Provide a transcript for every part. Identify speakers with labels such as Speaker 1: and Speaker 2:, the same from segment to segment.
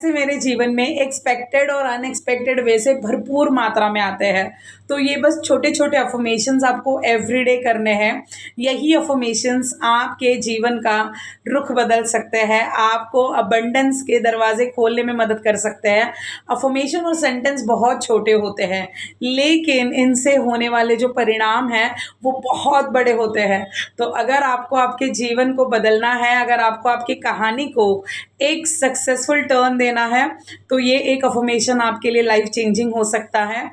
Speaker 1: से मेरे जीवन में एक्सपेक्टेड और अनएक्सपेक्टेड वे से भरपूर मात्रा में आते हैं। तो ये बस छोटे-छोटे अफ़र्मेशंस आपको एवरीडे करने हैं। यही अफ़र्मेशंस आपके जीवन का रुख बदल सकते हैं, आपको अबंडेंस के दरवाज़े खोलने में मदद कर सकते हैं। अफ़र्मेशन और सेंटेंस बहुत छोटे होते हैं, लेकिन इनसे होने वाले जो परिणाम हैं, वो बहुत बड़े होते हैं। तो अगर आपको आपके जीवन को बदलना है, अगर आपको आपकी कहानी को एक सक्सेसफुल टर्न देना है, तो ये एक अफ़र्मेशन आपके लिए लाइफ चेंजिंग हो सकता है।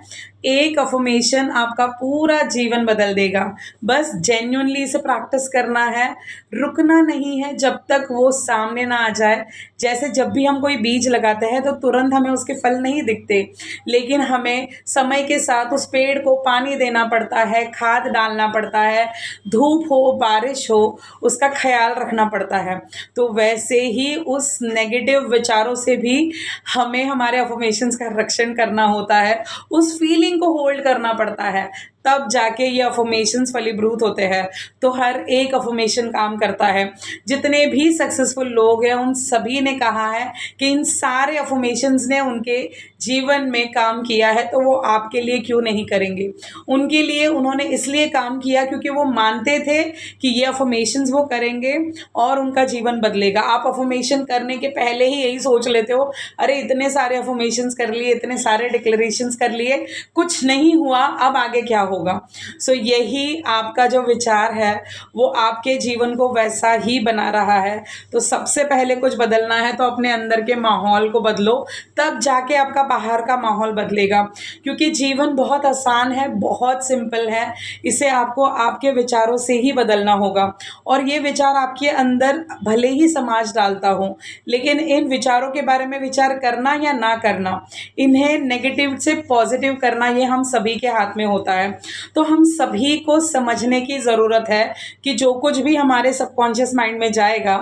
Speaker 1: एक अफ़र्मेशन आपका पूरा जीवन बदल देगा। बस जेन्युइनली इसे प्रैक्टिस करना है, रुकना नहीं है जब तक वो सामने ना आ जाए। जैसे जब भी हम कोई बीज लगाते हैं तो तुरंत हमें उसके फल नहीं दिखते, लेकिन हमें समय के साथ उस पेड़ को पानी देना पड़ता है, खाद डालना पड़ता है, धूप हो, बारिश हो, उसका ख़्याल रखना पड़ता है। तो वैसे ही उस नेगेटिव विचारों से भी हमें हमारे अफ़र्मेशंस का रक्षण करना होता है, उस फीलिंग को होल्ड करना पड़ता है, तब जाके ये अफ़र्मेशंस फलीभूत होते हैं। तो हर एक अफ़र्मेशन काम करता है। जितने भी सक्सेसफुल लोग हैं, उन सभी ने कहा है कि इन सारे अफ़र्मेशंस ने उनके जीवन में काम किया है, तो वो आपके लिए क्यों नहीं करेंगे? उनके लिए उन्होंने इसलिए काम किया क्योंकि वो मानते थे कि ये अफ़र्मेशंस वो करेंगे और उनका जीवन बदलेगा। आप अफ़र्मेशन करने के पहले ही यही सोच लेते हो, अरे इतने सारे अफ़र्मेशंस कर लिए, इतने सारे डिक्लेरेशंस कर लिए, कुछ नहीं हुआ, अब आगे क्या होगा? सो यही आपका जो विचार है, वो आपके जीवन को वैसा ही बना रहा है। तो सबसे पहले कुछ बदलना है तो अपने अंदर के माहौल को बदलो, तब जाके आपका बाहर का माहौल बदलेगा। क्योंकि जीवन बहुत आसान है, बहुत सिंपल है, इसे आपको आपके विचारों से ही बदलना होगा। और ये विचार आपके अंदर भले ही समाज डालता हो, लेकिन इन विचारों के बारे में विचार करना या ना करना, इन्हें नेगेटिव से पॉजिटिव करना, ये हम सभी के हाथ में होता है। तो हम सभी को समझने की ज़रूरत है कि जो कुछ भी हमारे सबकॉन्शियस माइंड में जाएगा,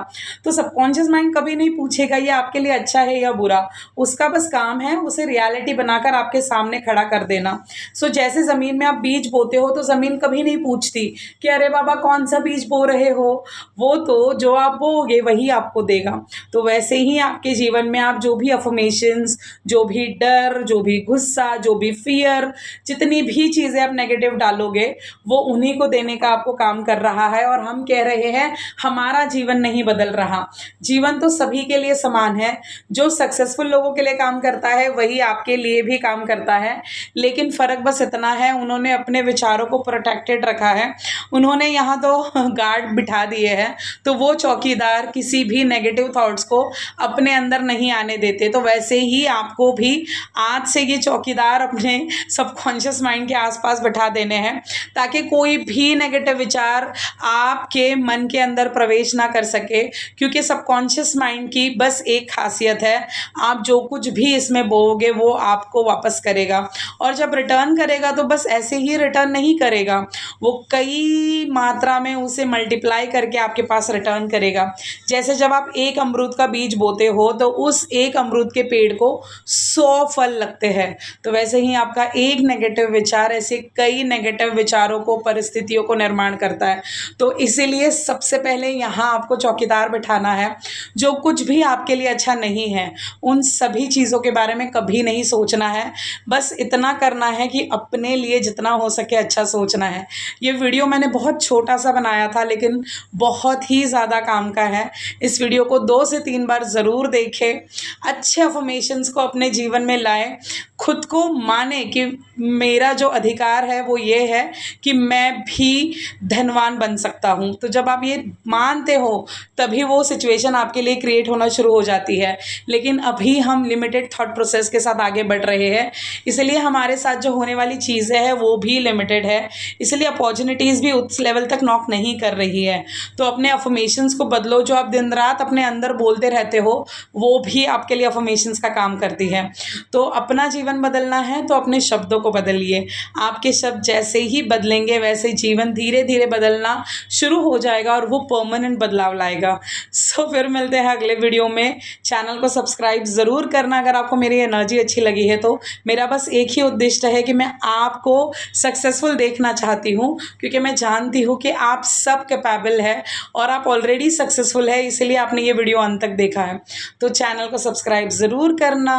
Speaker 1: तो सबकॉन्शियस माइंड कभी नहीं पूछेगा ये आपके लिए अच्छा है या बुरा। उसका बस काम है उसे रियलिटी बनाकर आपके सामने खड़ा कर देना। सो जैसे ज़मीन में आप बीज बोते हो, तो ज़मीन कभी नहीं पूछती कि अरे बाबा कौन सा बीज बो रहे हो, वो तो जो आप बोओगे वही आपको देगा। तो वैसे ही आपके जीवन में आप जो भी अफ़र्मेशंस, जो भी डर, जो भी गुस्सा, जो भी फ़ियर, जितनी भी चीज़ें आप नेगेटिव डालोगे, वो उन्हीं को देने का आपको काम कर रहा है। और हम कह रहे हैं हमारा जीवन नहीं बदल रहा। जीवन तो सभी के लिए समान है। जो सक्सेसफुल लोगों के लिए काम करता है, वही आपके लिए भी काम करता है। लेकिन फ़र्क बस इतना है, उन्होंने अपने विचारों को प्रोटेक्टेड रखा है। उन्होंने यहाँ तो गार्ड बिठा दिए हैं, तो वो चौकीदार किसी भी नेगेटिव थॉट्स को अपने अंदर नहीं आने देते। तो वैसे ही आपको भी आज से ये चौकीदार अपने सबकॉन्शियस माइंड के आसपास बिठा देने हैं, ताकि कोई भी नेगेटिव विचार आपके मन के अंदर प्रवेश ना कर सके। क्योंकि सबकॉन्शियस माइंड की बस एक खासियत है, आप जो कुछ भी इसमें बोओगे वो आपको वापस करेगा। और जब रिटर्न करेगा तो बस ऐसे ही रिटर्न नहीं करेगा, वो कई मात्रा में उसे मल्टीप्लाई करके आपके पास रिटर्न करेगा। जैसे जब आप एक अमरूद का बीज बोते हो, तो उस एक अमरूद के पेड़ को 100 फल लगते हैं। तो वैसे ही आपका एक नेगेटिव विचार ऐसे कई नेगेटिव विचारों को, परिस्थितियों को निर्माण करता है। तो इसीलिए सबसे पहले यहाँ आपको चौकीदार बिठाना है। जो कुछ भी आपके लिए अच्छा नहीं है, उन सभी चीज़ों के बारे में कभी नहीं सोचना है। बस इतना करना है कि अपने लिए जितना हो सके अच्छा सोचना है। ये वीडियो मैंने बहुत छोटा सा बनाया था, लेकिन बहुत ही ज़्यादा काम का है। इस वीडियो को 2 से 3 बार ज़रूर देखें, अच्छे अफ़र्मेशंस को अपने जीवन में लाएं, खुद को माने कि मेरा जो अधिकार है वो ये है कि मैं भी धनवान बन सकता हूँ। तो जब आप ये मानते हो, तभी वो सिचुएशन आपके लिए क्रिएट होना शुरू हो जाती है। लेकिन अभी हम लिमिटेड थॉट प्रोसेस के साथ आगे बढ़ रहे हैं, इसलिए हमारे साथ जो होने वाली चीज़ें हैं वो भी लिमिटेड है, इसलिए अपॉर्चुनिटीज़ भी उस लेवल तक नॉक नहीं कर रही है। तो अपने अफ़र्मेशंस को बदलो। जो आप दिन रात अपने अंदर बोलते रहते हो, वो भी आपके लिए अफ़र्मेशंस का काम करती है। तो अपना जीवन बदलना है तो अपने शब्दों को बदलिए। आपके शब्द जैसे ही बदलेंगे वैसे जीवन धीरे धीरे बदलना शुरू हो जाएगा और वो परमानेंट बदलाव लाएगा। सो फिर मिलते हैं अगले वीडियो में। चैनल को सब्सक्राइब ज़रूर करना अगर आपको मेरी एनर्जी अच्छी लगी है तो। मेरा बस एक ही उद्देश्य है कि मैं आपको सक्सेसफुल देखना चाहती हूँ, क्योंकि मैं जानती हूँ कि आप सब कैपेबल है और आप ऑलरेडी सक्सेसफुल है, इसलिए आपने ये वीडियो अंत तक देखा है। तो चैनल को सब्सक्राइब ज़रूर करना,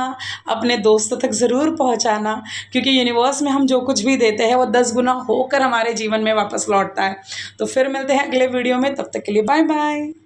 Speaker 1: अपने दोस्तों तक ज़रूर पहुँचाना, क्योंकि यूनिवर्स में हम जो कुछ भी देते हैं वो 10 गुना होकर हमारे जीवन में वापस लौटता है। तो फिर मिलते हैं अगले वीडियो में, तब तक के लिए बाय बाय।